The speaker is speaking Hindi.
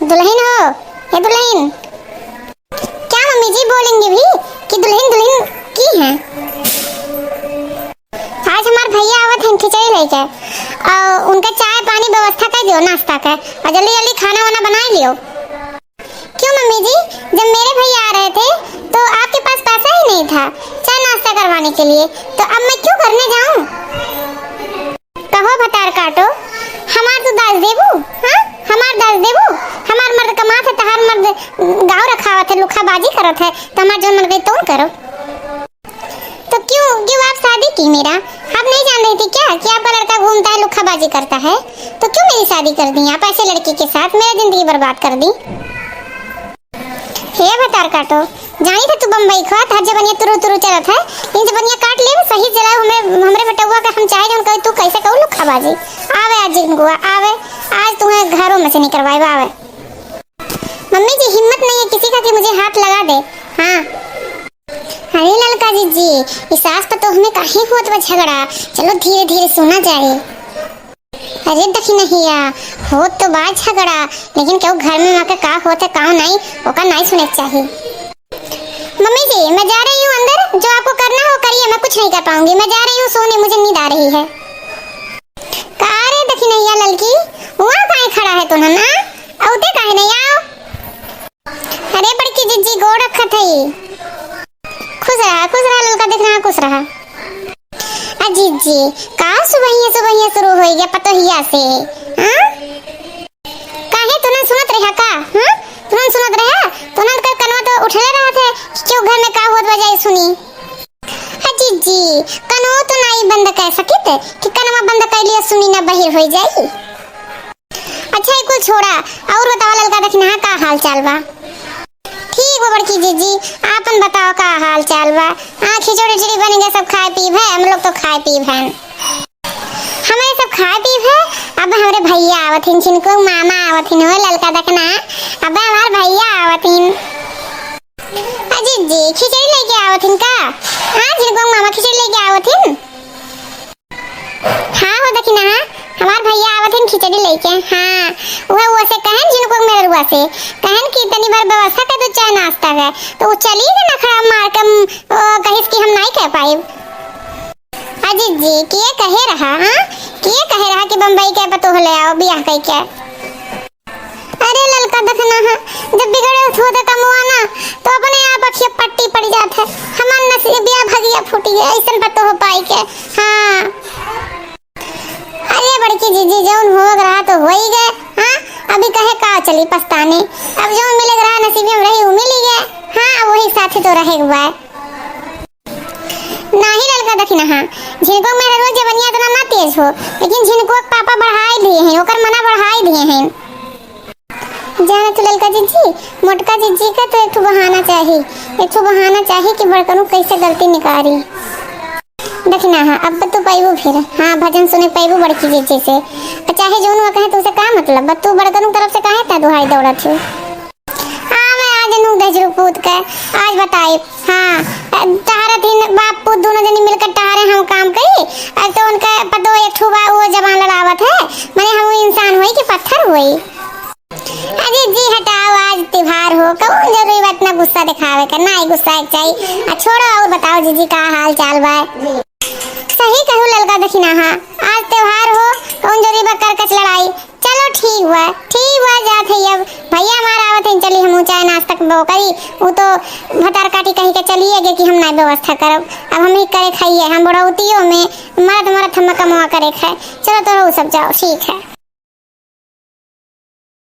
दुल्हन हो, ये दुल्हन। क्या मम्मी जी बोलेंगे भी कि दुल्हन दुल्हन की है। आज हमारे भैया आवत हैं खिचड़ी लेके, और उनका चाय पानी व्यवस्था कर दियो, नाश्ता का, और जल्दी जल्दी खाना वाना बना लियो। क्यों मम्मी जी, जब मेरे भैया आ रहे थे तो आपके पास पैसा ही नहीं था चाय नाश्ता करवाने के लिए, तो अब मैं क्यों करने जाऊं। कहो भतार काटो, हमार तो दास देबू, हाँ हमार दास देबू। हमार मर्द कमात है, तहार मर्द गाँव रखावत है, लुखाबाजी करत है, तो हमार जो मन गई तो करो। तो क्यों क्यों आप शादी की मेरा? आप नहीं जान रही थी क्या कि आपका लड़का घूमता है, लुखाबाजी करता है? तो क्यों मेरी शादी कर दी आप ऐसे लड़की के साथ, मेरी जिंदगी बर्बाद कर दी। हे भतार काटो, जानी था तू बम्बई खात हर जबनिया तुरु तुरु चलत है, इन जबनिया काट ले सही जला हमरे बेटवा का हम चाहे जन कहे तू कैसे कहू लुखाबाजी। आवे आज जिनको आवे, आज तुम्हें घरों में से नहीं करवाए आवे। मम्मी जी हिम्मत नहीं है किसी का कि मुझे हाथ लगा दे। हाँ अरे ललका जी इस सास पर तो हमें काहे होत बा झगड़ा, चलो धीरे धीरे सुना जाए। अरे देखी नहीं या हो तो बात झगड़ा, लेकिन क्यों घर में आके का होता का नहीं ओका नहीं सुने चाहिए। मम्मी जी मैं जा रही हूँ अंदर, जो आपको करना हो करिए, मैं कुछ नहीं कर पाऊंगी, मैं जा रही हूँ सोने, मुझे नींद आ रही है। कारे देखी नहीं या ललकी, वहाँ काहे खड़ा है तू ना, औते काहे नहीं आओ। अरे बड़की जिज्जी गोड़ रखत है, खुश रहा ललका, देखना खुश रहा। जीजी का सुबह शुरू हो गया पतोहिया से, हां काहे तूने सुनत रहा का, हां तूने सुनत रहा, तूने का कनवा तो उठले रहा थे, क्यों घर में का होत बजाई सुनी। जीजी कनवा तो नहीं बंद कर सकित कि कनवा बंद कर लिया सुनी ना बाहर हो जाई। अच्छा एक छोड़ा और बताओ ललका देखना का हाल चाल बा। ठीक है बड़की जीजी आपन बताओ का हाल चाल बा। हाँ खिचड़ी उचड़ी बनेंगे, सब खाए पी है, हम लोग तो खाए पी है, हमें सब खाए पी है। अब हमारे भैया आवत हिन, जिनको मामा आवत हिन हो ललका देखना, अब हमारे भैया आवत हिन। जीजी खिचड़ी लेके आवत हिन का? हाँ जिनको मामा खिचड़ी लेके आवत हिन। हाँ हो देखना हमार भैया आवत हैं खिचड़ी लेके। हाँ वो से कहन जिनको मेरे रुआ से कहन कि तनी बार व्यवस्था कर दो चाय नाश्ता का, तो वो चली गई ना खड़ा मार के कहिस कि हम नहीं कह पाए। अजी जी के कहे रहा, हाँ के कहे रहा कि बम्बई के पतो ले आओ बियाह कह के। अरे ललका देखना है, जब बिगड़े होते कमवाना तो अपने आप अखिया पट्टी पड़ जात है, हमार नसीब बियाह भगिया फूट गया ऐसा पतो हो पाई के। हाँ अरे बड़की जीजी जौन हो रहा तो हो ही गए, हाँ अभी कहे का चली पछताने, अब जो मिले रहा नसीब में रही मिल ही गए। हाँ वही साथी तो रहे हुआ है नहीं ललका देखना। हाँ जिनको मेरे रोज जवनिया इतना ना तेज हो, लेकिन जिनको पापा बढ़ाई दिए हैं ओकर मना बढ़ाई दिए हैं। जाना तो ललका जीजी मोटका जीजी का तो एक बहाना चाहिए कि बड़कनू कैसे गलती निकाली देखना। हाँ अब तू पाइबू फिर, हाँ भजन सुने पाइबू बड़की जीजी से, चाहे जो न कहे तो उसे का मतलब, तू बड़कनू तरफ से काहे ता दुहाई दौड़त थी। हाँ मैं आज नु दजरू पूत के आज बताई। हाँ तारा तीन बाप पूत दोनों जनी मिलकर तारे हम काम करी, आज तो उनका पतो एक ठुबा वो जबान लड़ावत है, माने हम इंसान होई कि पत्थर होई। अरे जी हटाओ आज त्योहार हो, कौन जरूरी बात ना गुस्सा दिखावे का, ना ही गुस्सा एक चाहिए। छोड़ो और बताओ जीजी का हाल चाल बा। सही कहू ललका देखना। हाँ आज त्योहार हो, कौन जरूरी बा कर कच लड़ाई। चलो ठीक हुआ जात है, अब भैया हमारा आवत है, चली हम चाय नाश्ता करी, वो तो भतार काटी कहीं के चलिए गए कि हम नहीं व्यवस्था करब, अब हम ही करे खाइए, हम बड़ौतियों में मरद हम कमवा करे खाए। चलो तो सब जाओ ठीक है।